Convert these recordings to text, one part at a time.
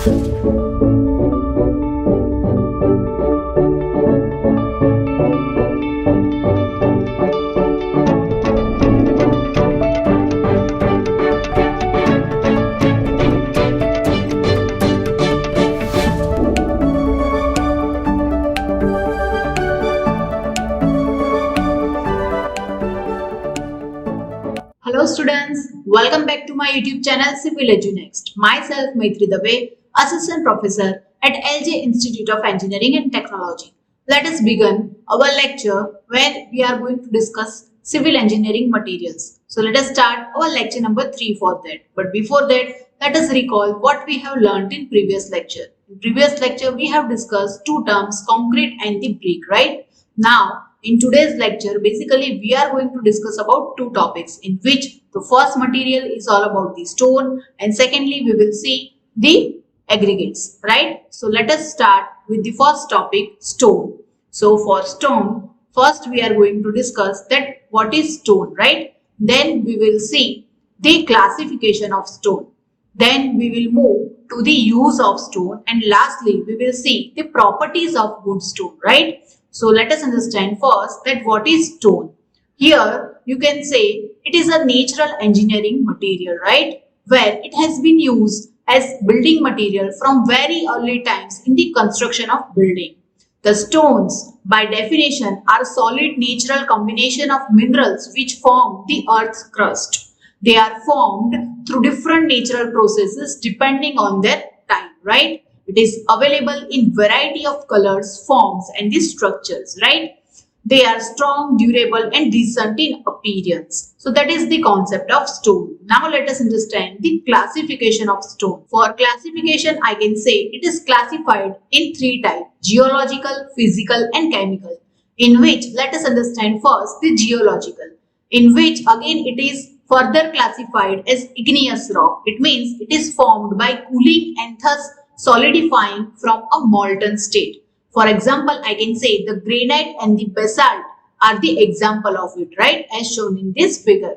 Hello students, welcome back to my YouTube channel Civil Edu Next. Myself Maitri Dave, Assistant Professor at LJ Institute of Engineering and Technology. Let us begin our lecture where we are going to discuss civil engineering materials. So let us start our lecture number 3 for that. But before that, let us recall what we have learned in previous lecture. In previous lecture, we have discussed two terms, concrete and the brick, right? Now, in today's lecture, basically we are going to discuss about two topics in which the first material is all about the stone and secondly we will see the aggregates, right? So let us start with the first topic, stone. So for stone, first we are going to discuss that what is stone, right? Then we will see the classification of stone. Then we will move to the use of stone and lastly we will see the properties of good stone, right? So let us understand first that what is stone. Here you can say it is a natural engineering material, right? Where it has been used as building material from very early times in the construction of building. The stones by definition are solid natural combination of minerals which form the earth's crust. They are formed through different natural processes depending on their time, right? It is available in variety of colors, forms and the structures, right? They are strong, durable and decent in appearance. So that is the concept of stone. Now let us understand the classification of stone. For classification, I can say it is classified in three types: geological, physical and chemical. In which let us understand first the geological, in which again it is further classified as igneous rock. It means it is formed by cooling and thus solidifying from a molten state. For example, I can say the granite and the basalt are the example of it, right? As shown in this figure.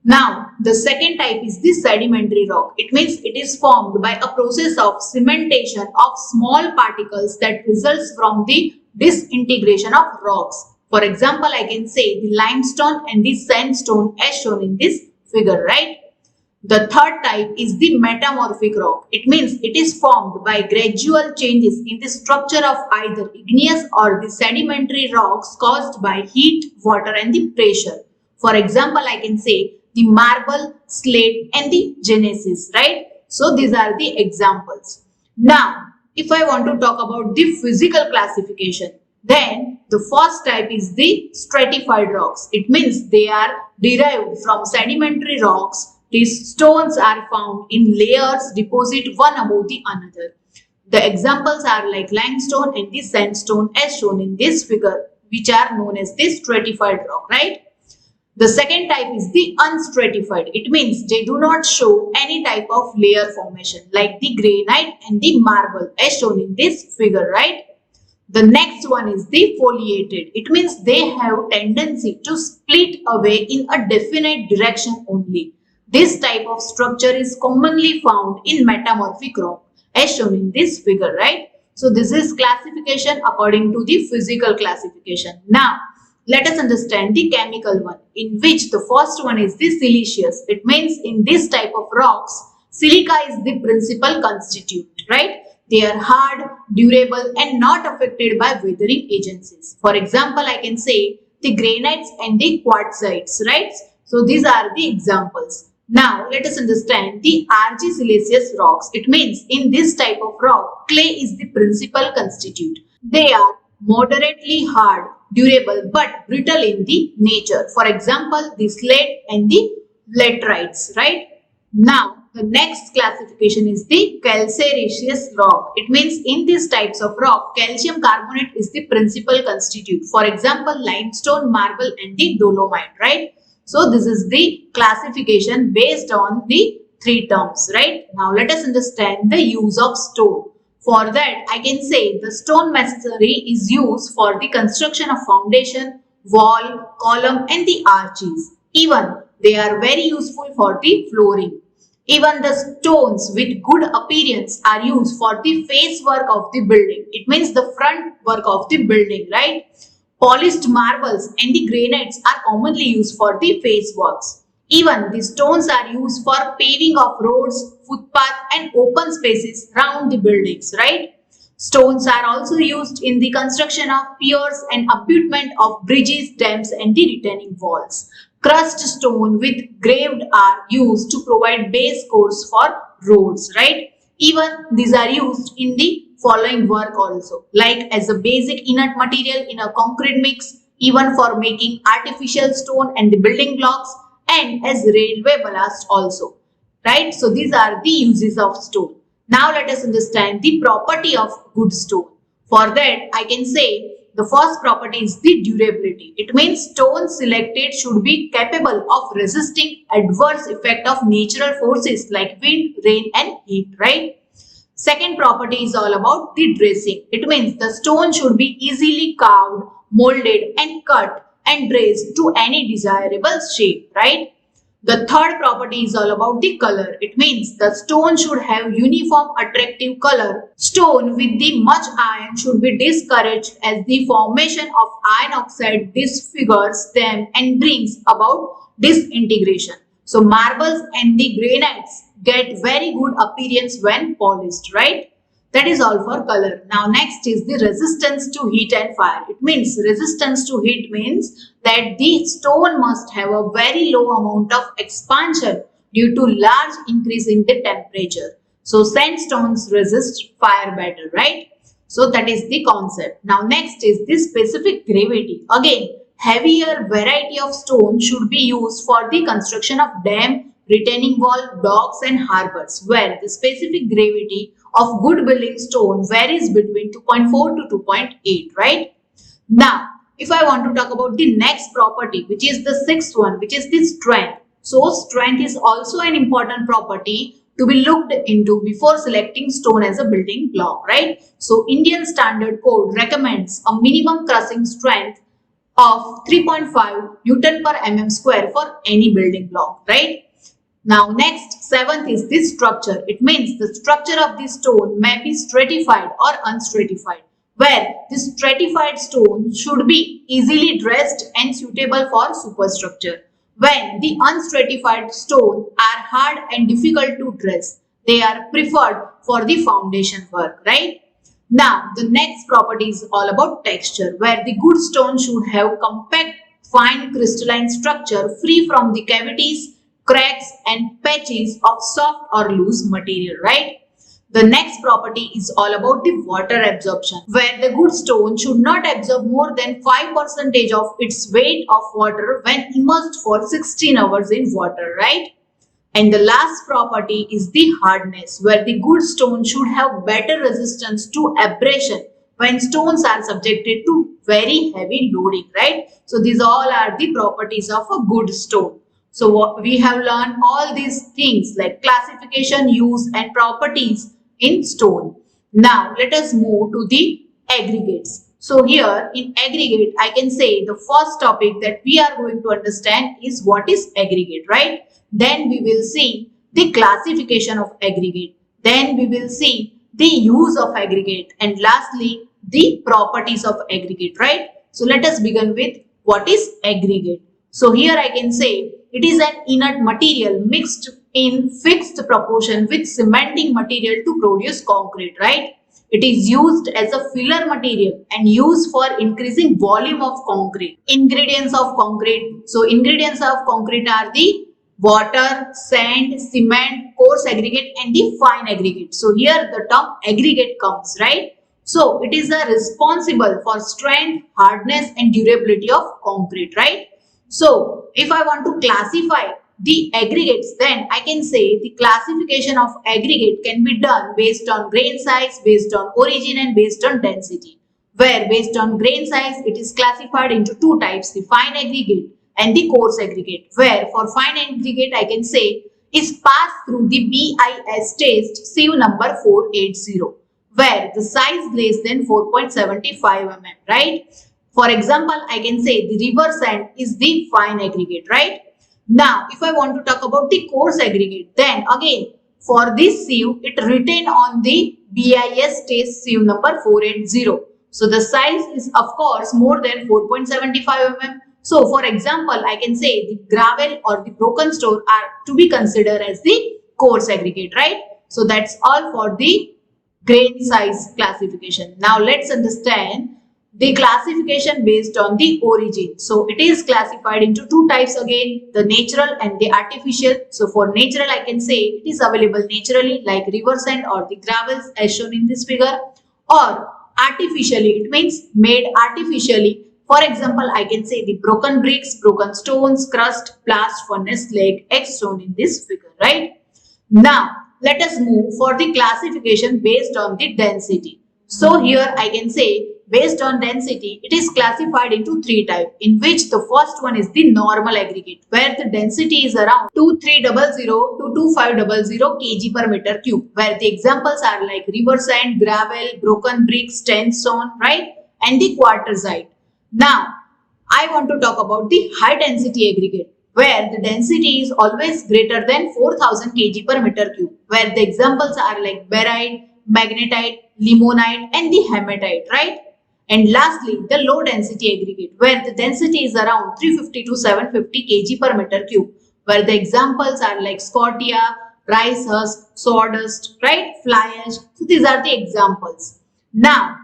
Now, the second type is the sedimentary rock. It means it is formed by a process of cementation of small particles that results from the disintegration of rocks. For example, I can say the limestone and the sandstone as shown in this figure, right? The third type is the metamorphic rock. It means it is formed by gradual changes in the structure of either igneous or the sedimentary rocks caused by heat, water and the pressure. For example, I can say the marble, slate and the genesis, right? So these are the examples. Now, if I want to talk about the physical classification, then the first type is the stratified rocks. It means they are derived from sedimentary rocks. These stones are found in layers deposit one above the another. The examples are like limestone and the sandstone as shown in this figure, which are known as the stratified rock, right? The second type is the unstratified. It means they do not show any type of layer formation like the granite and the marble as shown in this figure, right? The next one is the foliated. It means they have tendency to split away in a definite direction only. This type of structure is commonly found in metamorphic rock as shown in this figure, right? So this is classification according to the physical classification. Now let us understand the chemical one, in which the first one is the siliceous. It means in this type of rocks, silica is the principal constituent, right? They are hard, durable and not affected by weathering agencies. For example, I can say the granites and the quartzites, right? So these are the examples. Now let us understand the argillous rocks. It means in this type of rock, clay is the principal constituent. They are moderately hard, durable but brittle in the nature. For example, the slate and the laterites, right? Now the next classification is the calcareous rock. It means in these types of rock, calcium carbonate is the principal constituent. For example, limestone, marble and the dolomite, right? So this is the classification based on the three terms, right? Now let us understand the use of stone. For that, I can say the stone masonry is used for the construction of foundation, wall, column and the arches. Even they are very useful for the flooring. Even the stones with good appearance are used for the face work of the building. It means the front work of the building, right? Polished marbles and the granites are commonly used for the face works. Even the stones are used for paving of roads, footpaths and open spaces around the buildings, right? Stones are also used in the construction of piers and abutment of bridges, dams and the retaining walls. Crushed stone with graved are used to provide base course for roads, right? Even these are used in the following work also, like as a basic inert material in a concrete mix, even for making artificial stone and the building blocks, and as railway ballast also, right? So these are the uses of stone. Now let us understand the property of good stone. For that, I can say the first property is the durability. It means stone selected should be capable of resisting adverse effect of natural forces like wind, rain and heat, right? Second property is all about the dressing. It means the stone should be easily carved, molded and cut and dressed to any desirable shape, right? The third property is all about the color. It means the stone should have uniform attractive color. Stone with the much iron should be discouraged as the formation of iron oxide disfigures them and brings about disintegration. So marbles and the granites get very good appearance when polished, right? That is all for color. Now next is the resistance to heat and fire. It means resistance to heat means that the stone must have a very low amount of expansion due to large increase in the temperature. So sandstones resist fire better, right? So that is the concept. Now next is the specific gravity. Again, heavier variety of stone should be used for the construction of dam, retaining wall, docks and harbors, where the specific gravity of good building stone varies between 2.4 to 2.8, right? Now, if I want to talk about the next property, which is the sixth one, which is the strength. So, strength is also an important property to be looked into before selecting stone as a building block, right? So, Indian Standard Code recommends a minimum crushing strength of 3.5 Newton per mm square for any building block, right? Now next, seventh is the structure. It means the structure of the stone may be stratified or unstratified, where the stratified stone should be easily dressed and suitable for superstructure. When the unstratified stone are hard and difficult to dress, they are preferred for the foundation work, right? Now, the next property is all about texture, where the good stone should have compact, fine crystalline structure free from the cavities, cracks and patches of soft or loose material, right? The next property is all about the water absorption, where the good stone should not absorb more than 5% of its weight of water when immersed for 16 hours in water, right? And the last property is the hardness, where the good stone should have better resistance to abrasion when stones are subjected to very heavy loading, right? So these all are the properties of a good stone. So what we have learned all these things like classification, use and properties in stone. Now let us move to the aggregates. So here in aggregate, I can say the first topic that we are going to understand is what is aggregate, right? Then we will see the classification of aggregate. Then we will see the use of aggregate and lastly the properties of aggregate, right? So let us begin with what is aggregate. So here I can say it is an inert material mixed in fixed proportion with cementing material to produce concrete, right? It is used as a filler material and used for increasing volume of concrete. Ingredients of concrete. So ingredients of concrete are the water, sand, cement, coarse aggregate and the fine aggregate. So here the term aggregate comes, right? So it is responsible for strength, hardness and durability of concrete, right? So if I want to classify the aggregates, then I can say the classification of aggregate can be done based on grain size, based on origin and based on density. Where based on grain size, it is classified into two types, the fine aggregate and the coarse aggregate. Where for fine aggregate, I can say is passed through the BIS test CU number 480, where the size less than 4.75 mm, right? For example, I can say the river sand is the fine aggregate, right? Now, if I want to talk about the coarse aggregate, then again, for this sieve, it written on the BIS test sieve number 480. So the size is of course more than 4.75 mm. So for example, I can say the gravel or the broken stone are to be considered as the coarse aggregate, right? So that's all for the grain size classification. Now let's understand the classification based on the origin. So it is classified into two types again, the natural and the artificial. So for natural, I can say it is available naturally like river sand or the gravels as shown in this figure, or artificially, it means made artificially. For example, I can say the broken bricks, broken stones, crust, blast furnace slag as shown in this figure, right? Now, let us move for the classification based on the density. So here I can say based on density, it is classified into three types, in which the first one is the normal aggregate, where the density is around 2300 to 2500 kg per meter cube, where the examples are like river sand, gravel, broken bricks, sandstone, right? And the quartzite. Now, I want to talk about the high density aggregate, where the density is always greater than 4000 kg per meter cube, where the examples are like barite, magnetite, limonite and the hematite, right? And lastly, the low density aggregate, where the density is around 350 to 750 kg per meter cube, where the examples are like scotia, rice husk, sawdust, right? Fly ash. So these are the examples. Now,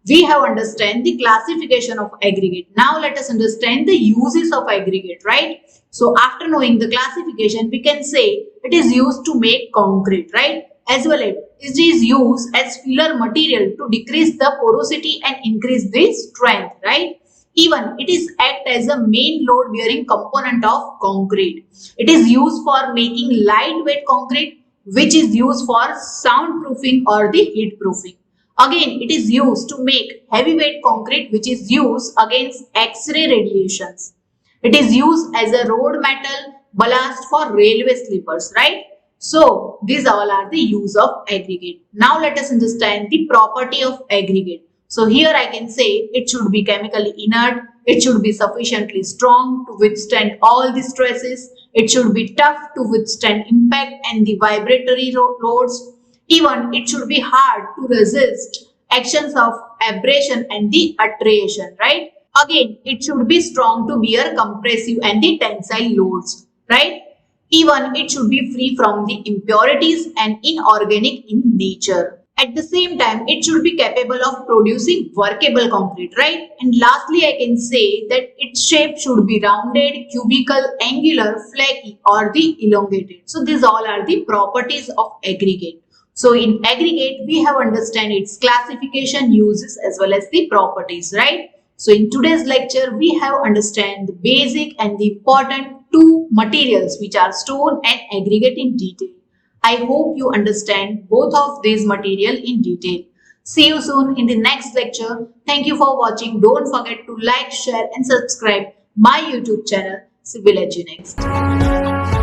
we have understand the classification of aggregate. Now let us understand the uses of aggregate, right? So after knowing the classification, we can say it is used to make concrete, right? As well as it is used as filler material to decrease the porosity and increase the strength, right? Even it is act as a main load bearing component of concrete. It is used for making lightweight concrete, which is used for soundproofing or the heat proofing. Again, it is used to make heavyweight concrete, which is used against X-ray radiations. It is used as a road metal ballast for railway sleepers, right? So, these all are the use of aggregate. Now, let us understand the property of aggregate. So, here I can say it should be chemically inert, it should be sufficiently strong to withstand all the stresses, it should be tough to withstand impact and the vibratory loads. Even it should be hard to resist actions of abrasion and the attrition, right? Again, it should be strong to bear compressive and the tensile loads, right? Even it should be free from the impurities and inorganic in nature. At the same time, it should be capable of producing workable concrete, right? And lastly, I can say that its shape should be rounded, cubical, angular, flaky or the elongated. So these all are the properties of aggregate. So in aggregate, we have understand its classification, uses as well as the properties, right? So in today's lecture, we have understand the basic and the important two materials, which are stone and aggregate in detail. I hope you understand both of these material in detail. See you soon in the next lecture. Thank you for watching. Don't forget to like, share and subscribe my YouTube channel, Civil Edu Next.